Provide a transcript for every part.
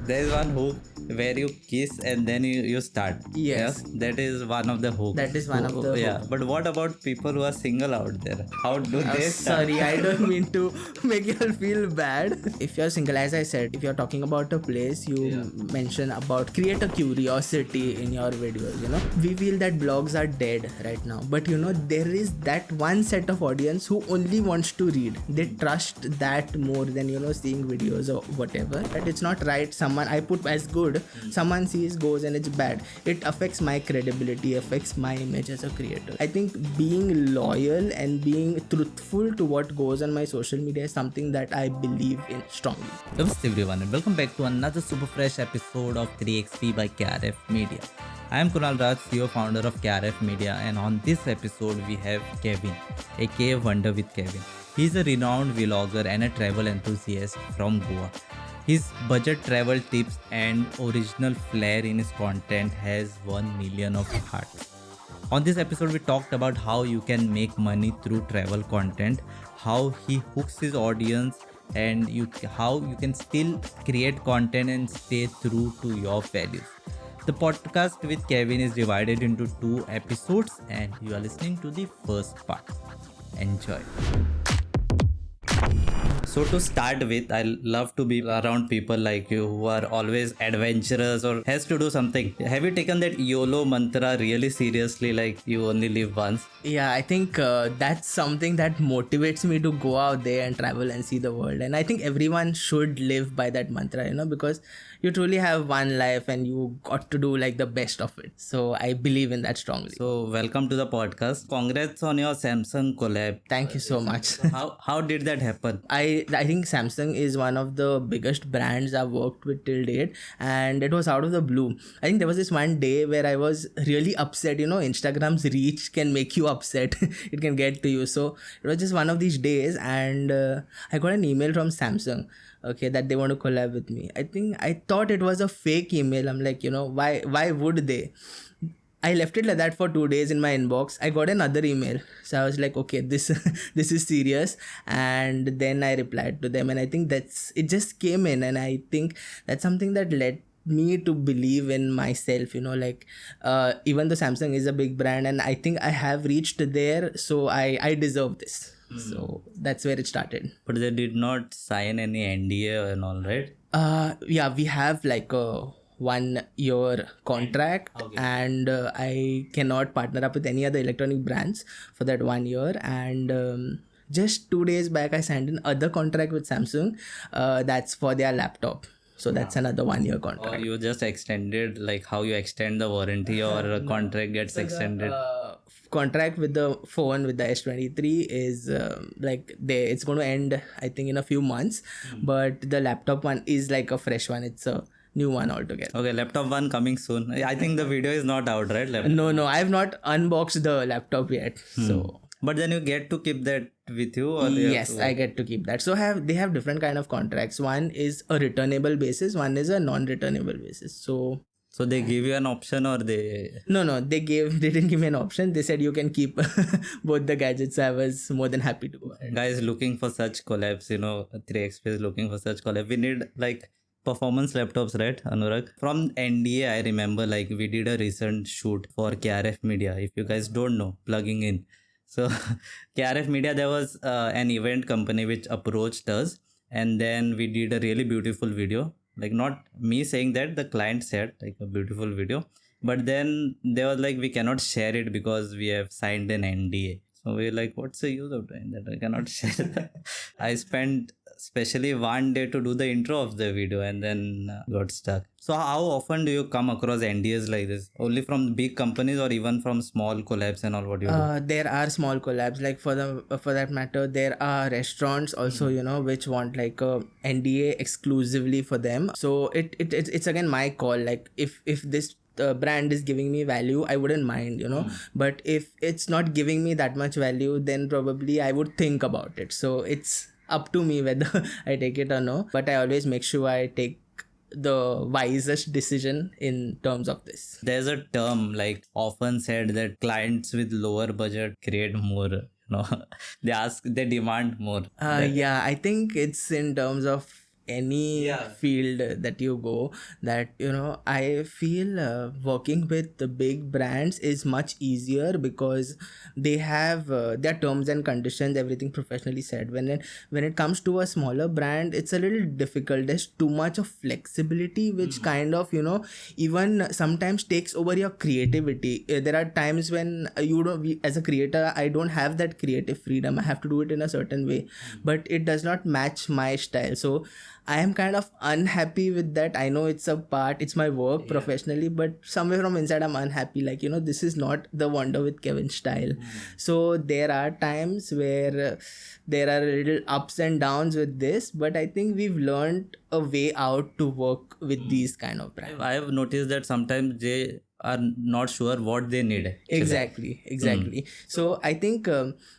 There is one hook where you kiss and then you start. Yes. That is one of the hooks. That is one of the Yeah. hook. But what about people who are single out there? How do they start? Sorry, I don't mean to make you all feel bad. If you're single, as I said, if you're talking about a place, you mention about create a curiosity in your videos, We feel that blogs are dead right now. But there is that one set of audience who only wants to read. They trust that more than, seeing videos or whatever. But it's not right. Someone I put as good, someone sees, goes and it's bad. It affects my credibility, affects my image as a creator. I think being loyal and being truthful to what goes on my social media is something that I believe in strongly. Namaste everyone and welcome back to another super fresh episode of 3XP by KRF Media. I am Kunal Raj, CEO founder of KRF Media, and on this episode we have Kevin, aka Wonder with Kevin. He is a renowned vlogger and a travel enthusiast from Goa. His budget travel tips and original flair in his content has 1 million of hearts. On this episode, we talked about how you can make money through travel content, how he hooks his audience, and how you can still create content and stay true to your values. The podcast with Kevin is divided into 2 episodes, and you are listening to the first part. Enjoy. So to start with, I love to be around people like you who are always adventurous or has to do something. Have you taken that YOLO mantra really seriously, like you only live once? Yeah, I think that's something that motivates me to go out there and travel and see the world. And I think everyone should live by that mantra, because you truly have one life and you got to do like the best of it. So I believe in that strongly. So welcome to the podcast. Congrats on your Samsung collab. Thank you so much. How did that happen? I think Samsung is one of the biggest brands I've worked with till date, and it was out of the blue. I think there was this one day where I was really upset. Instagram's reach can make you upset. It can get to you. So it was just one of these days, and I got an email from Samsung, that they want to collab with me. I thought it was a fake email. I'm like, why would they? I left it like that for 2 days in my inbox. I got another email. So I was like, okay, this is serious. And then I replied to them. And I think it just came in. And I think that's something that led me to believe in myself, even though Samsung is a big brand and I think I have reached there. So I deserve this. So that's where it started. But they did not sign any NDA and all, right? Yeah, we have like a 1 year contract, and I cannot partner up with any other electronic brands for that 1 year. And just 2 days back I signed another contract with Samsung, that's for their laptop. So that's another 1 year contract. Or you just extended, like how you extend the warranty or a contract gets extended? Contract with the phone, with the S23 is it's going to end I think in a few months. But the laptop one is like a fresh one. It's a new one altogether. Okay, laptop one coming soon. I think the video is not out, right? No, I have not unboxed the laptop yet. So but then you get to keep that with you, or yes, I get to keep that. So they have different kind of contracts. One is a returnable basis, one is a non-returnable basis. So they give you an option, or they... No, they didn't give me an option. They said you can keep both the gadgets. I was more than happy to go ahead. Guys looking for such collabs, 3XP is looking for such collab. We need like performance laptops, right, Anurag? From NDA, I remember we did a recent shoot for KRF Media. If you guys don't know, plugging in. So KRF Media, there was an event company which approached us, and then we did a really beautiful video. Like, not me saying that, the client said like a beautiful video, but then they were like, we cannot share it because we have signed an NDA. So we're like, what's the use of doing that? I cannot share that. I spent especially 1 day to do the intro of the video and then got stuck. So how often do you come across NDAs like this? Only from big companies or even from small collabs and all? What you do? There are small collabs. Like for that matter, there are restaurants also, which want like a NDA exclusively for them. So it's again my call. Like if this brand is giving me value, I wouldn't mind, but if it's not giving me that much value, then probably I would think about it. So it's up to me whether I take it or no, but I always make sure I take the wisest decision in terms of this. There's a term often said that clients with lower budget create more, they demand more. Yeah, I think it's in terms of any field that you go, that I feel working with the big brands is much easier because they have their terms and conditions, everything professionally said. When it comes to a smaller brand, it's a little difficult. There's too much of flexibility, which kind of even sometimes takes over your creativity. There are times when as a creator, I don't have that creative freedom. I have to do it in a certain way, but it does not match my style. So I am kind of unhappy with that. I know it's my work professionally, but somewhere from inside I'm unhappy. Like, this is not the Wonder with Kevin style. So there are times where there are little ups and downs with this, but I think we've learned a way out to work with these kind of brands. I have noticed that sometimes they are not sure what they need. Exactly. So I think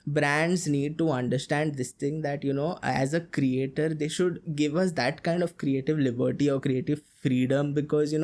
brands need to understand this thing, that as a creator they should give us that kind of creative liberty or creative freedom, because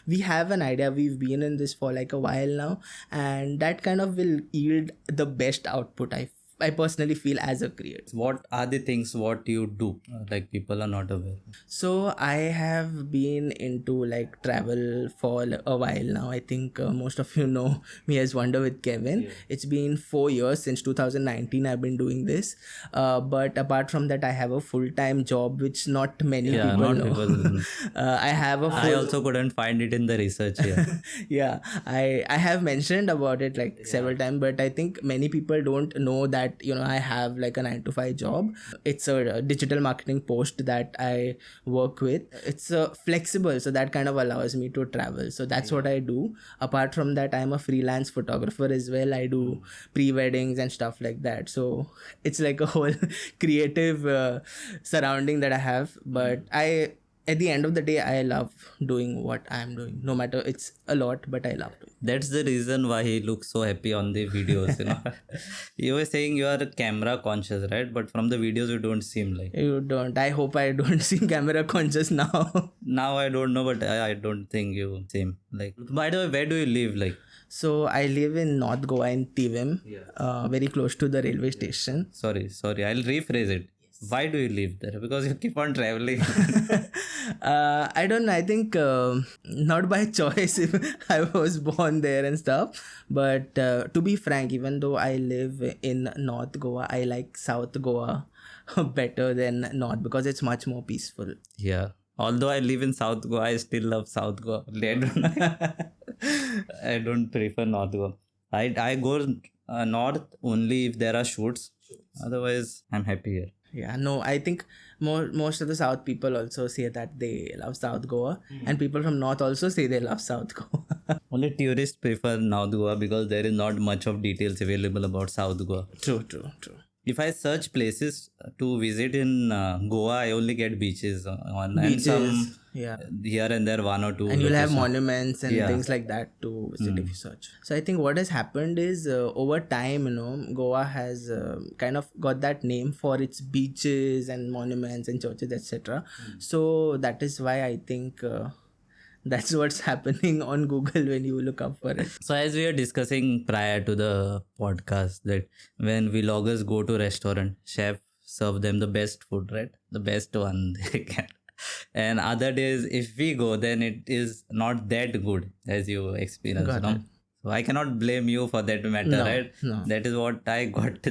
we have an idea, we've been in this for like a while now, and that kind of will yield the best output, I personally feel, as a creator. What are the things what you do? Like people are not aware. So I have been into like travel for a while now. I think most of you know me as Wonder with Kevin. Yeah. It's been 4 years, since 2019 I've been doing this. But apart from that, I have a full-time job, which not many people know. I have a I also couldn't find it in the research here. Yeah, I have mentioned about it like several times, but I think many people don't know that I have like a 9 to 5 job. It's a digital marketing post that I work with. It's flexible, so that kind of allows me to travel. So that's what I do. Apart from that, I'm a freelance photographer as well. I do pre-weddings and stuff like that. So it's like a whole creative surrounding that I have. But at the end of the day, I love doing what I'm doing. No matter, it's a lot, but I love doing. That's the reason why he looks so happy on the videos, You were saying you are camera conscious, right? But from the videos, you don't seem like. You don't. I hope I don't seem camera conscious now. Now I don't know, but I don't think you seem like. By the way, where do you live? Like. So I live in North Goa in Tivim, very close to the railway station. Sorry. I'll rephrase it. Why do you live there? Because you keep on traveling. I don't know. I think not by choice. I was born there and stuff. But to be frank, even though I live in North Goa, I like South Goa better than North, because it's much more peaceful. Yeah. Although I live in South Goa, I still love South Goa. I don't prefer North Goa. I go north only if there are shoots. Otherwise, I'm happy here. Yeah, no, I think most of the South people also say that they love South Goa, and people from North also say they love South Goa. Only tourists prefer North Goa because there is not much of details available about South Goa. True. If I search places to visit in Goa, I only get beaches and some here and there, one or two. And you'll have monuments and things like that to visit if you search. So I think what has happened is over time, Goa has kind of got that name for its beaches and monuments and churches, etc. So that is why I think that's what's happening on Google when you look up for it. So as we were discussing prior to the podcast, that when vloggers go to restaurant, chef serve them the best food, right? The best one they can. And other days, if we go, then it is not that good as you experience. So I cannot blame you for that matter, right? No. That is what I got.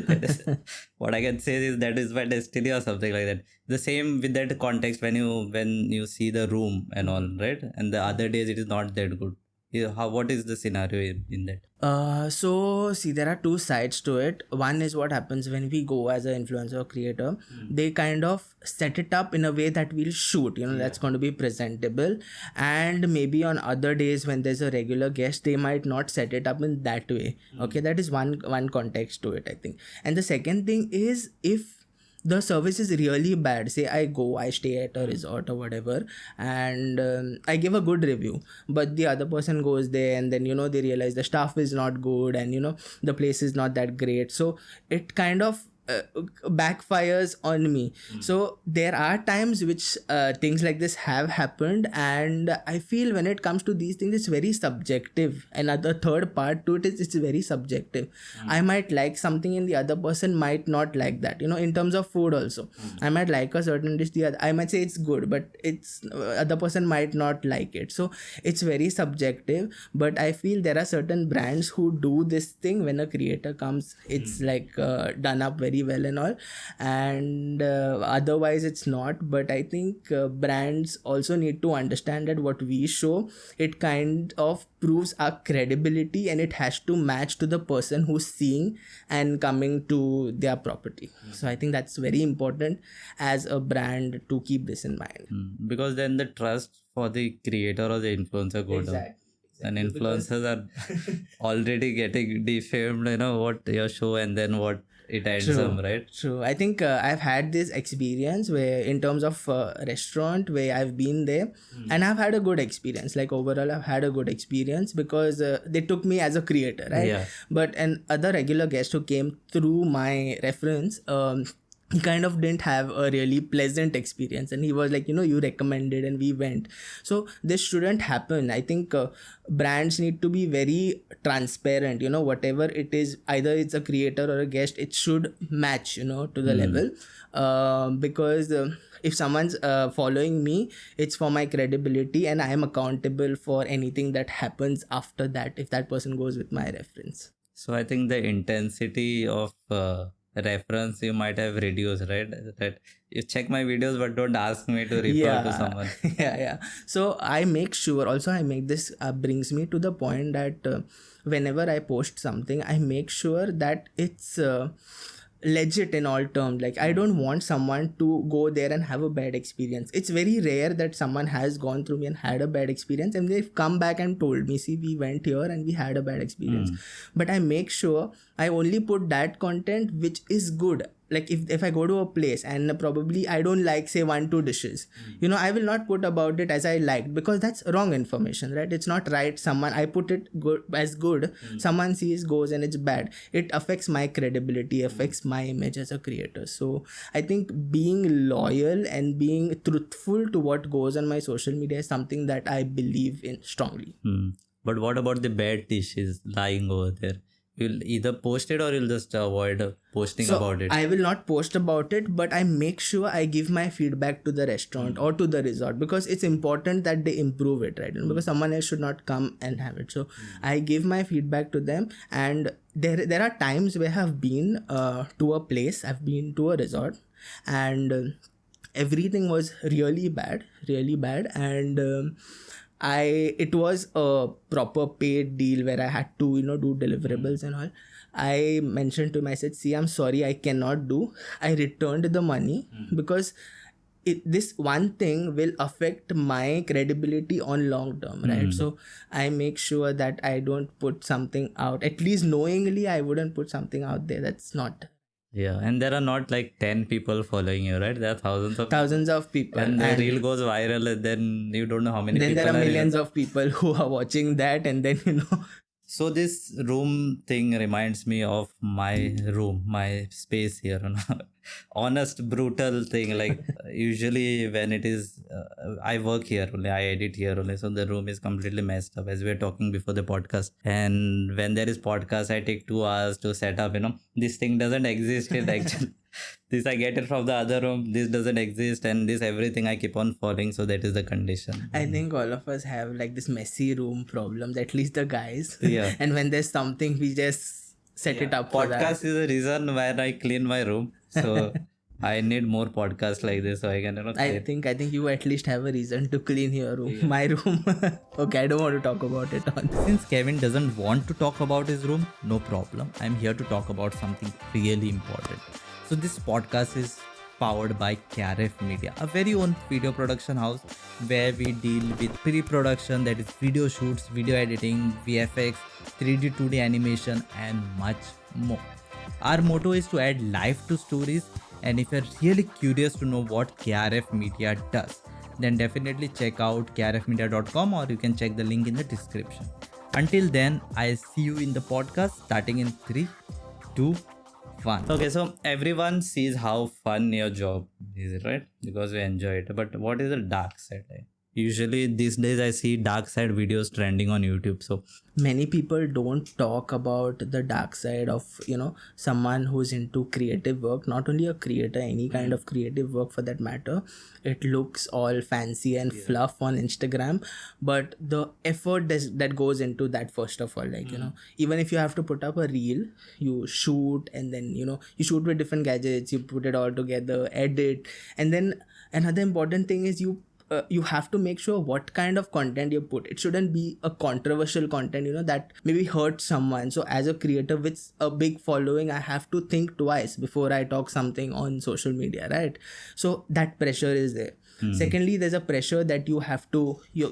What I can say is that is my destiny or something like that. The same with that context when you see the room and all, right? And the other days it is not that good. What is the scenario in that? So see, there are two sides to it. One is what happens when we go as an influencer or creator. They kind of set it up in a way that we'll shoot, that's going to be presentable. And maybe on other days when there's a regular guest, they might not set it up in that way. Okay, that is one context to it, I think. And the second thing is, if the service is really bad, say I stay at a resort or whatever, and I give a good review, but the other person goes there and then they realize the staff is not good and the place is not that great, so it kind of backfires on me. So there are times which things like this have happened, and I feel when it comes to these things, it's very subjective. Another third part to it is it's very subjective. I might like something and the other person might not like that. In terms of food also, I might like a certain dish, the other I might say it's good, but it's other person might not like it. So it's very subjective. But I feel there are certain brands who do this thing when a creator comes, it's like done up very well and all, and otherwise it's not. But I think brands also need to understand that what we show, it kind of proves our credibility, and it has to match to the person who's seeing and coming to their property. So I think that's very important as a brand to keep this in mind. Because then the trust for the creator or the influencer go down. And influencers are already getting defamed, what your show and then what it ends up, right? True. I think I've had this experience where, in terms of restaurant, where I've been there and I've had a good experience. Like overall, I've had a good experience because they took me as a creator, right? Yeah. But an other regular guest who came through my reference, he kind of didn't have a really pleasant experience, and he was like, you recommended and we went. So this shouldn't happen. I think brands need to be very transparent. Whatever it is, either it's a creator or a guest, it should match to the level, because if someone's following me, it's for my credibility, and I am accountable for anything that happens after that if that person goes with my reference. So I think the intensity of reference you might have reduced, right? That you check my videos but don't ask me to refer to someone. Yeah. So I make sure, also I make this brings me to the point that whenever I post something, I make sure that it's legit in all terms. Like, I don't want someone to go there and have a bad experience. It's very rare that someone has gone through me and had a bad experience and they've come back and told me, see, we went here and we had a bad experience. But I make sure I only put that content which is good. Like if I go to a place and probably I don't like, say, 1-2 dishes, I will not put about it as I liked, because that's wrong information, right? It's not right. I put it good as good, someone sees, goes, and it's bad. It affects my credibility, affects my image as a creator. So I think being loyal and being truthful to what goes on my social media is something that I believe in strongly. But what about the bad dishes lying over there? You'll either post it or you'll just avoid posting about it. I will not post about it, but I make sure I give my feedback to the restaurant or to the resort, because it's important that they improve it, right? Because someone else should not come and have it. So I give my feedback to them, and there are times where I've been to a place, I've been to a resort, and everything was really bad, and it was a proper paid deal where I had to do deliverables and all. I mentioned to him, I said, see, I'm sorry, I cannot do. I returned the money because this one thing will affect my credibility on long term, right? So I make sure that I don't put something out, at least knowingly I wouldn't put something out there that's not. Yeah, and there are not like 10 people following you, right? There are thousands of people. And the reel goes viral, and then you don't know how many then people there are millions of people who are watching that, and then So this room thing reminds me of my room, my space here. Honest, brutal thing. Like usually when it is, I work here only, I edit here only. So the room is completely messed up, as we were talking before the podcast. And when there is podcast, I take 2 hours to set up, this thing doesn't exist in actual. This I get it from the other room. This doesn't exist, and this everything I keep on falling. So that is the condition. I think all of us have like this messy room problems, at least the guys. Yeah. And when there's something, we just set it up. Podcast is the reason why I clean my room. So I need more podcasts like this, so I can. I think you at least have a reason to clean your room. Yeah. My room. Okay, I don't want to talk about it. Since Kevin doesn't want to talk about his room, no problem. I'm here to talk about something really important. So this podcast is powered by KRF Media, a very own video production house where we deal with pre-production, that is video shoots, video editing, VFX, 3D, 2D animation, and much more. Our motto is to add life to stories, and if you're really curious to know what KRF Media does, then definitely check out krfmedia.com, or you can check the link in the description. Until then, I'll see you in the podcast starting in 3, 2, fun. Okay, so everyone sees how fun your job is, right? Because we enjoy it. But what is the dark side? Usually these days I see dark side videos trending on YouTube. So many people don't talk about the dark side of someone who's into creative work. Not only a creator, any kind of creative work for that matter. It looks all fancy and fluff on Instagram, but the effort that goes into that, first of all, like even if you have to put up a reel, you shoot, and then you shoot with different gadgets, you put it all together, edit, and then another important thing is you have to make sure what kind of content you put. It shouldn't be a controversial content, that maybe hurts someone. So as a creator with a big following, I have to think twice before I talk something on social media, right? So that pressure is there. Secondly, there's a pressure that you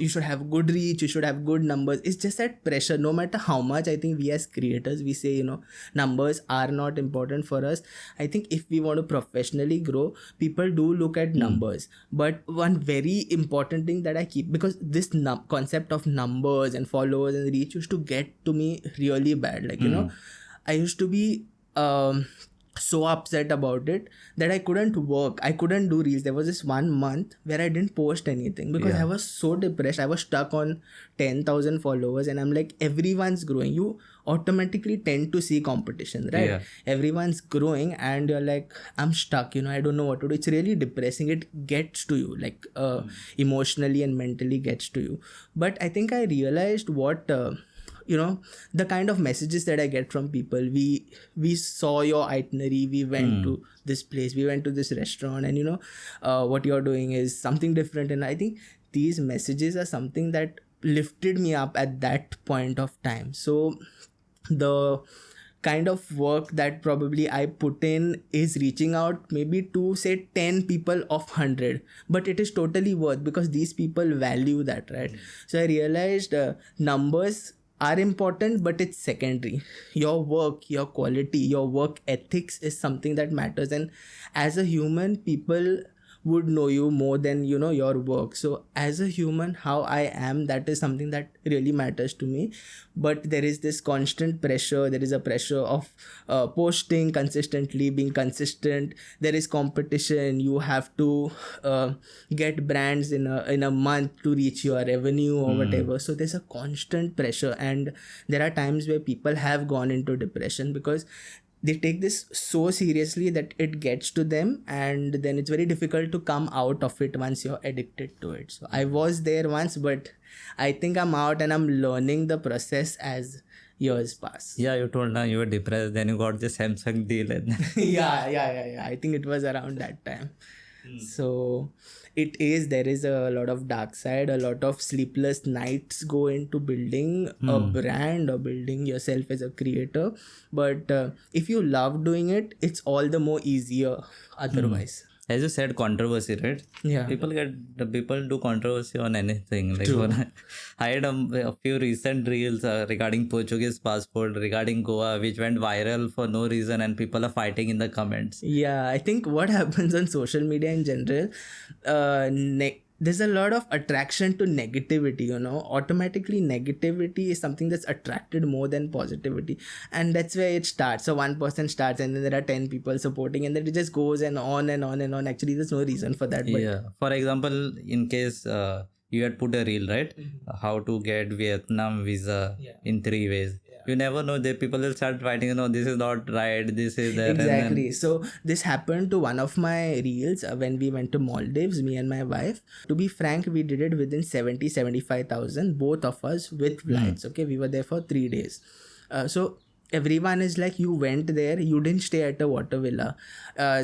should have good reach, you should have good numbers. It's just that pressure, no matter how much I think we as creators, we say, numbers are not important for us. I think if we want to professionally grow, people do look at numbers. But one very important thing that I keep, because this concept of numbers and followers and reach used to get to me really bad. Like, I used to be so upset about it that I couldn't work. I couldn't do reels. There was this 1 month where I didn't post anything because I was so depressed. I was stuck on 10,000 followers, and I'm like, everyone's growing. You automatically tend to see competition, right? Yeah. Everyone's growing and you're like, I'm stuck, I don't know what to do. It's really depressing. It gets to you, like emotionally and mentally gets to you. But I think I realized what the kind of messages that I get from people. We saw your itinerary, we went to this place, we went to this restaurant, and what you're doing is something different. And I think these messages are something that lifted me up at that point of time. So the kind of work that probably I put in is reaching out maybe to say 10 people of 100, but it is totally worth, because these people value that, right? So I realized numbers are important, but it's secondary. Your work, your quality, your work ethics is something that matters. And as a human, people would know you more than your work. So as a human, how I am, that is something that really matters to me. But there is this constant pressure. There is a pressure of posting consistently, being consistent. There is competition. You have to get brands in a month to reach your revenue or whatever. So there's a constant pressure, and there are times where people have gone into depression because they take this so seriously that it gets to them, and then it's very difficult to come out of it once you're addicted to it. So I was there once, but I think I'm out, and I'm learning the process as years pass. Yeah, you told now you were depressed, then you got the Samsung deal. And yeah. I think it was around that time. So there is a lot of dark side, a lot of sleepless nights go into building a brand or building yourself as a creator. But if you love doing it, it's all the more easier otherwise. As you said, controversy, right? Yeah. People do controversy on anything. Like I had a few recent reels regarding Portuguese passport, regarding Goa, which went viral for no reason, and people are fighting in the comments. Yeah, I think what happens on social media in general, there's a lot of attraction to negativity. Automatically negativity is something that's attracted more than positivity, and that's where it starts. So one person starts, and then there are 10 people supporting, and then it just goes and on and on and on. Actually, there's no reason for that. But yeah, for example, in case you had put a reel, right? How to get Vietnam visa in 3 ways. You never know, the people will start fighting, this is not right, this is that. Exactly. So this happened to one of my reels when we went to Maldives, me and my wife. To be frank, we did it within 75,000, both of us, with flights. Okay, we were there for 3 days. So everyone is like, you went there, you didn't stay at a water villa.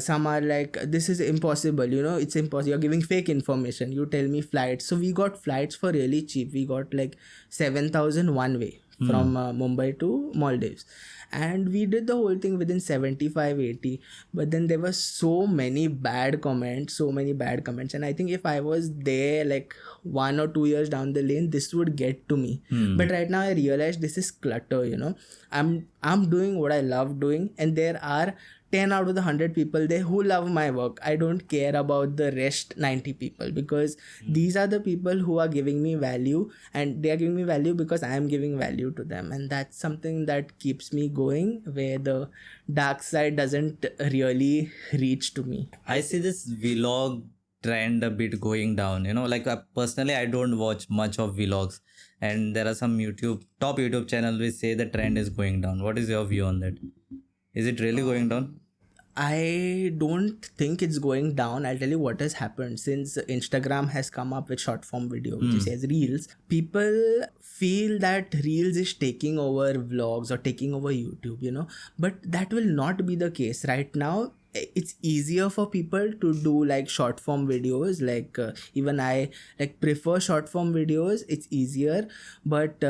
Some are like, this is impossible, it's impossible, you're giving fake information, you tell me flights. So we got flights for really cheap. We got like 7,000 one way from Mumbai to Maldives, and we did the whole thing within 75-80. But then there were so many bad comments, and I think if I was there like 1 or 2 years down the lane, this would get to me. But right now I realize this is clutter. I'm doing what I love doing, and there are 10 out of the 100 people there who love my work. I don't care about the rest 90 people, because these are the people who are giving me value, and they are giving me value because I am giving value to them. And that's something that keeps me going, where the dark side doesn't really reach to me. I see this vlog trend a bit going down, like personally I don't watch much of vlogs, and there are some top YouTube channels which say the trend is going down. What is your view on that? Is it really going down? I don't think it's going down. I'll tell you what has happened since Instagram has come up with short form video, which says Reels. People feel that Reels is taking over vlogs or taking over YouTube, but that will not be the case. Right now, it's easier for people to do like short form videos. Like even I like prefer short form videos. It's easier, but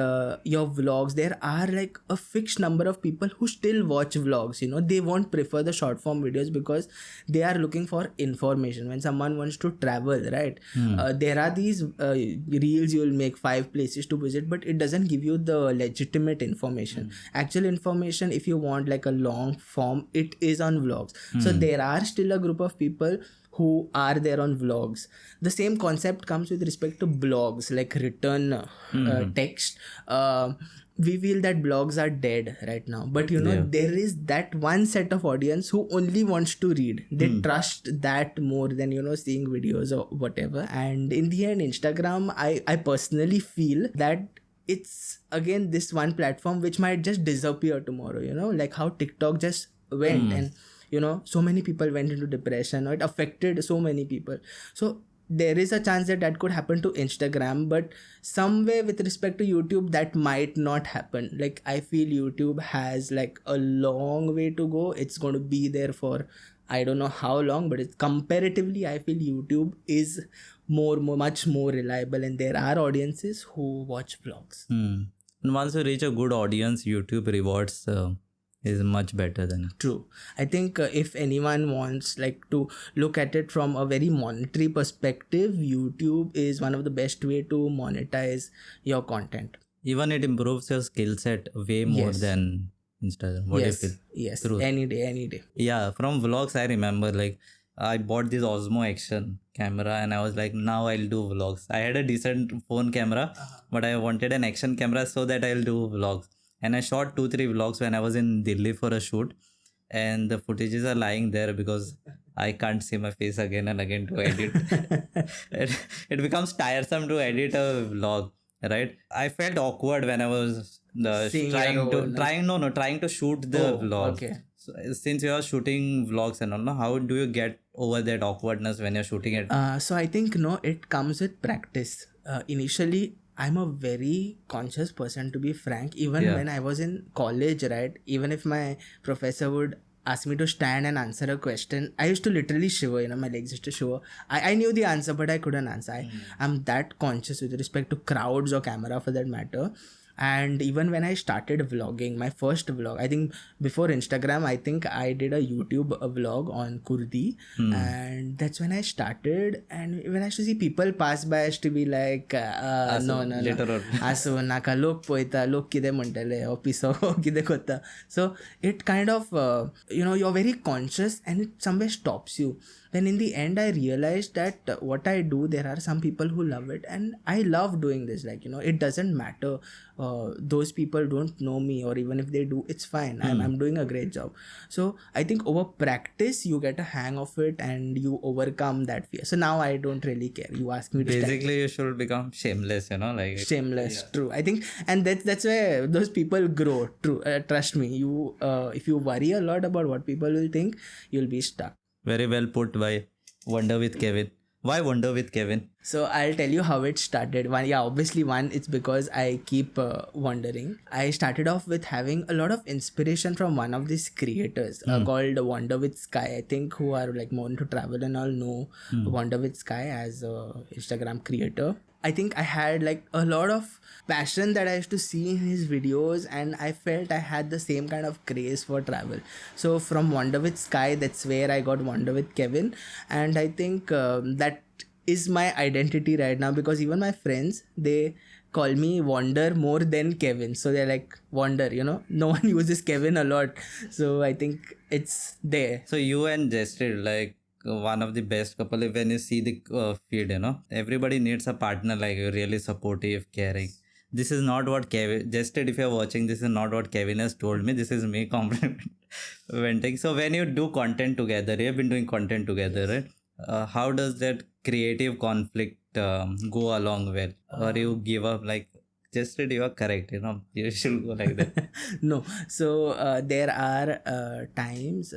your vlogs, there are like a fixed number of people who still watch vlogs. They won't prefer the short form videos because they are looking for information. When someone wants to travel, right, there are these reels you will make 5 places to visit, but it doesn't give you the legitimate information. Actual information, if you want like a long form, it is on vlogs. So there are still a group of people who are there on vlogs. The same concept comes with respect to blogs, like written text. We feel that blogs are dead right now, but there is that one set of audience who only wants to read. They trust that more than seeing videos or whatever. And in the end, Instagram, I personally feel that it's again this one platform which might just disappear tomorrow, like how TikTok just went and so many people went into depression, or it affected so many people. So there is a chance that could happen to Instagram, but somewhere with respect to YouTube, that might not happen. Like I feel YouTube has like a long way to go. It's going to be there for I don't know how long, but it's comparatively, I feel YouTube is much more reliable, and there are audiences who watch vlogs. And once you reach a good audience, YouTube rewards is much better than. True. I think if anyone wants like to look at it from a very monetary perspective, YouTube is one of the best way to monetize your content. Even it improves your skill set way more than Instagram. What do you feel? Yes. True. Any day. Yeah, from vlogs I remember like I bought this Osmo Action camera and I was like, now I'll do vlogs. I had a decent phone camera, but I wanted an action camera so that I'll do vlogs. And I shot 2-3 vlogs when I was in Delhi for a shoot, and the footages are lying there because I can't see my face again and again to edit. it becomes tiresome to edit a vlog, right? I felt awkward when I was trying to shoot the vlog. Okay. So, since you are shooting vlogs and all, how do you get over that awkwardness when you're shooting it? So I think it comes with practice. Initially, I'm a very conscious person, to be frank. Even when I was in college, right? Even if my professor would ask me to stand and answer a question, I used to literally shiver, my legs used to shiver. I knew the answer, but I couldn't answer. I'm that conscious with respect to crowds or camera for that matter. And even when I started vlogging, my first vlog, I think before Instagram, I think I did a YouTube vlog on Kurdi. And that's when I started. And when I used to see people pass by, I used to be like, no. Aso, naka lok poita, lok kide mantale, opiso, kide kota. So it kind of, you're very conscious and it somewhere stops you. Then in the end, I realized that what I do, there are some people who love it, and I love doing this. Like, it doesn't matter. Those people don't know me, or even if they do, it's fine. I'm doing a great job. So I think over practice, you get a hang of it and you overcome that fear. So now I don't really care. You ask me to basically, you should become shameless, like shameless. True. I think, and that's where those people grow. True. Trust me. You, if you worry a lot about what people will think, you'll be stuck. Very well put by Wonder with Kevin. Why Wonder with Kevin? So I'll tell you how it started. Obviously it's because I keep wondering. I started off with having a lot of inspiration from one of these creators called Wonder with Sky. I think who are like more into travel and all know Wonder with Sky as a Instagram creator. I think I had like a lot of passion that I used to see in his videos, and I felt I had the same kind of craze for travel. So from Wonder with Sky, that's where I got Wonder with Kevin. And I think that is my identity right now, because even my friends, they call me Wonder more than Kevin. So they're like, Wonder, no one uses Kevin a lot. So I think it's there. So you and Jested, like one of the best couple. When you see the feed, everybody needs a partner like you, really supportive, caring. This is not what Kevin Jested. If you're watching, this is not what Kevin has told me. This is me complimenting. So when you do content together, you have been doing content together, right? How does that creative conflict go along well, or you give up like? Jested, you are correct. You should go like that. No, so there are times,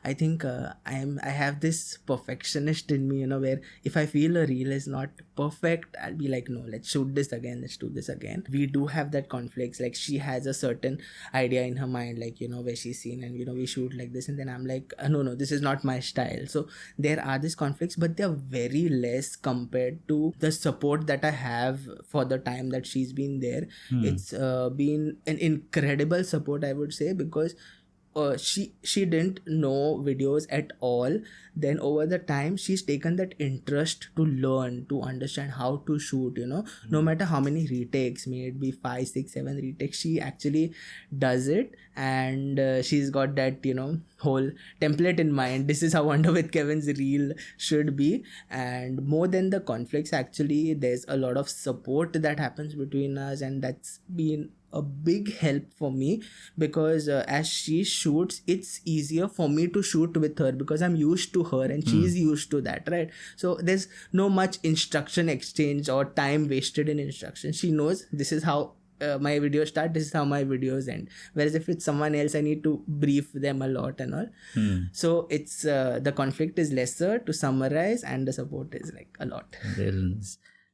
I think I have this perfectionist in me, where if I feel a reel is not perfect, I'll be like, no, let's shoot this again, let's do this again. We do have that conflicts. Like, she has a certain idea in her mind, like, where she's seen, and we shoot like this, and then I'm like, no, this is not my style. So there are these conflicts, but they're very less compared to the support that I have for the time that she's been there. It's been an incredible support, I would say, because she didn't know videos at all. Then over the time, she's taken that interest to learn, to understand how to shoot. No matter how many retakes, may it be 5, 6, 7 retakes, she actually does it. And she's got that whole template in mind. This is how Wonder with Kevin's reel should be. And more than the conflicts, actually, there's a lot of support that happens between us, and that's been a big help for me, because as she shoots, it's easier for me to shoot with her, because I'm used to her and she's used to that, right? So there's no much instruction exchange or time wasted in instruction. She knows this is how my videos start, this is how my videos end. Whereas if it's someone else, I need to brief them a lot and all. So it's the conflict is lesser, to summarize, and the support is like a lot.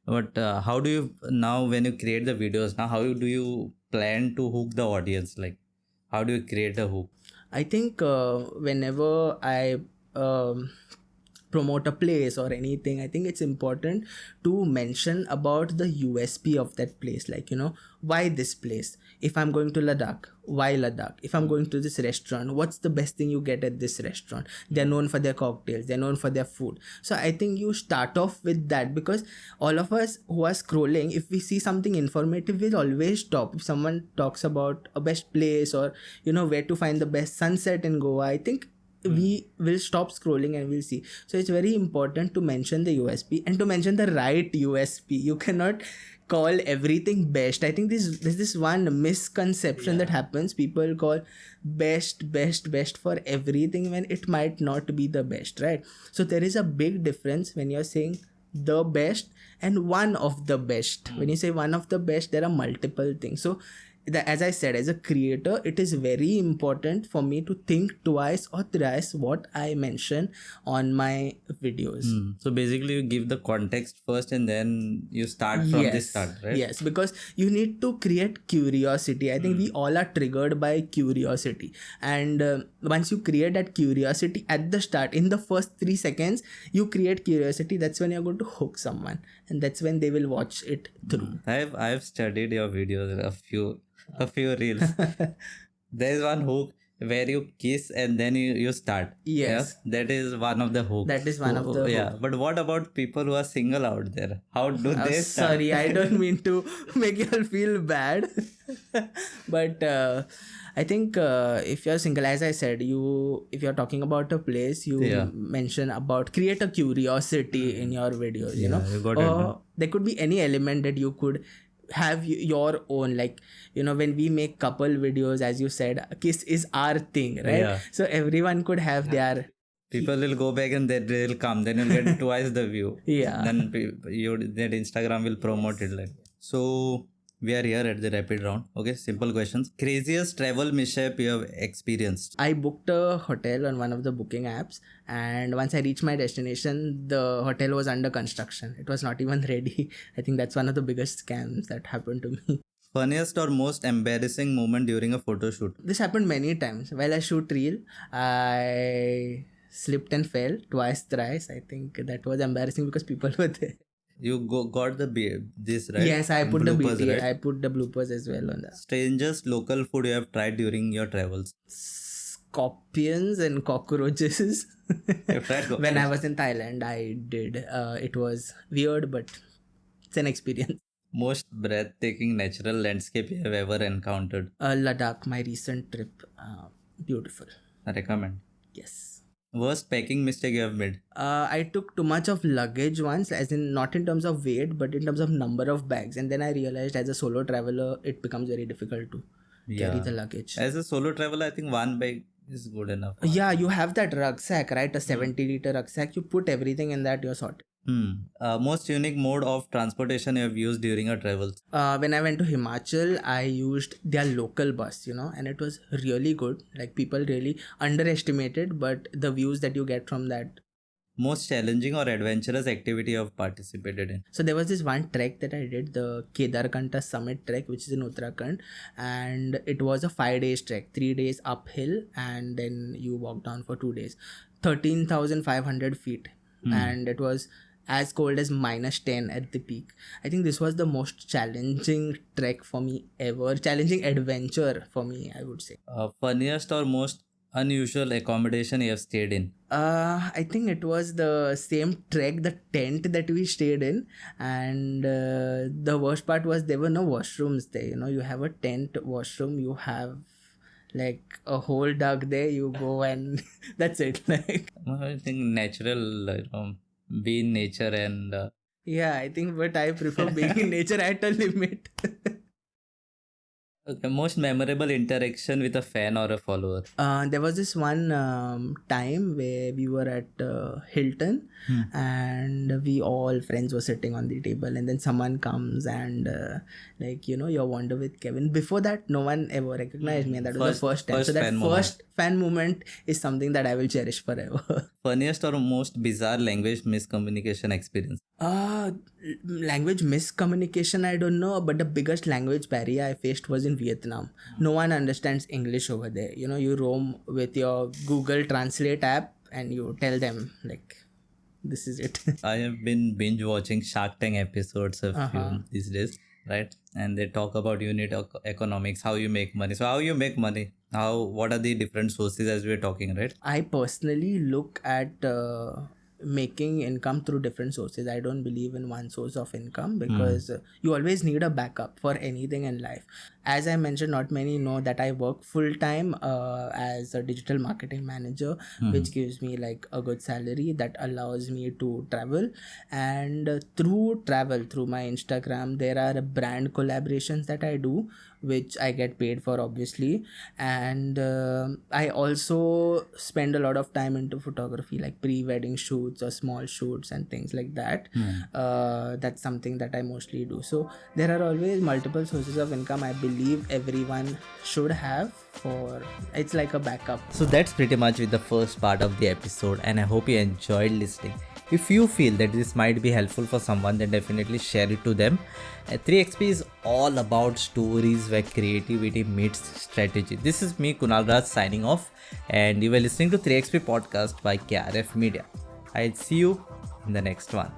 But how do you now, when you create the videos now, how do you plan to hook the audience? Like, how do you create a hook? I think whenever I promote a place or anything, I think it's important to mention about the USP of that place. Like, why this place? If I'm going to Ladakh, why Ladakh? If I'm going to this restaurant, what's the best thing you get at this restaurant? They're known for their cocktails, they're known for their food. So I think you start off with that, because all of us who are scrolling, if we see something informative, we'll always stop. If someone talks about a best place, or where to find the best sunset in Goa, I think we will stop scrolling and we'll see. So it's very important to mention the USP, and to mention the right USP. You cannot call everything best. I think there's this one misconception that happens. People call best for everything, when it might not be the best, right? So there is a big difference when you're saying the best and one of the best. When you say one of the best, there are multiple things. So as I said, as a creator, it is very important for me to think twice or thrice what I mention on my videos. So basically, you give the context first, and then you start from the start, right? Yes, because you need to create curiosity. I think we all are triggered by curiosity, and once you create that curiosity at the start, in the first 3 seconds, you create curiosity. That's when you're going to hook someone, and that's when they will watch it through. I've studied your videos, a few reels. There is one hook where you kiss and then you start. Yes. Yeah? That is one of the hooks. That is one of the yeah. But what about people who are single out there? How do they start? Sorry, I don't mean to make you all feel bad. But I think if you're single, as I said, if you're talking about a place, you mention about create a curiosity in your videos, you got it. There could be any element that you could have your own, like when we make couple videos, as you said, kiss is our thing, right? So everyone could have their, people will go back and they'll come, then you'll get twice the view. Then that Instagram will promote it like. So we are here at the rapid round. Okay, simple questions. Craziest travel mishap you have experienced? I booked a hotel on one of the booking apps, and once I reached my destination, the hotel was under construction. It was not even ready. I think that's one of the biggest scams that happened to me. Funniest or most embarrassing moment during a photo shoot? This happened many times. While I shoot reel, I slipped and fell twice, thrice. I think that was embarrassing because people were there. You got this, right? Yes, I put bloopers, the BT. right? I put the bloopers as well on that. Strangest local food you have tried during your travels? scorpions and cockroaches. You've tried When I cockroach? was in Thailand, I did. It was weird, but it's an experience. Most breathtaking natural landscape you have ever encountered? Ladakh, my recent trip. Beautiful. I recommend. Yes. Worst packing mistake you have made? I took too much of luggage once, as in not in terms of weight, but in terms of number of bags. And then I realized as a solo traveler, it becomes very difficult to carry the luggage. As a solo traveler, I think one bag is good enough. Yeah, you have that rucksack, right? A 70-liter rucksack. You put everything in that, you're sorted. Most unique mode of transportation you have used during your travels? When I went to Himachal, I used their local bus, and it was really good. Like, people really underestimated, but the views that you get from that. Most challenging or adventurous activity you have participated in? So there was this one trek that I did, the Kedarkanta Summit trek, which is in Uttarakhand, and it was a 5 days trek, 3 days uphill, and then you walk down for 2 days, 13,500 feet, and it was as cold as -10 at the peak. I think this was the most challenging trek for me ever, challenging adventure for me, I would say. Funniest or most unusual accommodation you have stayed in? I think it was the same trek, the tent that we stayed in, and the worst part was there were no washrooms there. You have a tent washroom, you have like a hole dug there, you go and that's it. Like, I think natural, be in nature and yeah, I think, but I prefer being in nature at a limit. okay, most memorable interaction with a fan or a follower? There was this one time where we were at Hilton, and we all friends were sitting on the table, and then someone comes and you're Wonder with Kevin. Before that, no one ever recognized me, and that was the first time. So that fan first fan moment is something that I will cherish forever. Funniest or most bizarre language miscommunication experience? Language miscommunication, I don't know, but the biggest language barrier I faced was in Vietnam. No one understands English over there. You roam with your Google Translate app and you tell them like, this is it. I have been binge watching Shark Tank episodes of few these days, right? And they talk about unit economics, how you make money. So how you make money? What are the different sources as we're talking, right? I personally look at making income through different sources. I don't believe in one source of income because you always need a backup for anything in life. As I mentioned, not many know that I work full time as a digital marketing manager, which gives me like a good salary that allows me to travel. And through travel, through my Instagram, there are brand collaborations that I do, which I get paid for, obviously. And I also spend a lot of time into photography, like pre-wedding shoots or small shoots and things like that. That's something that I mostly do. So there are always multiple sources of income. I believe everyone should have, it's like a backup. So that's pretty much with the first part of the episode, and I hope you enjoyed listening. If you feel that this might be helpful for someone, then definitely share it to them. 3XP is all about stories where creativity meets strategy. This is me, Kunal Raj, signing off, and you were listening to 3XP podcast by KRF Media. I'll see you in the next one.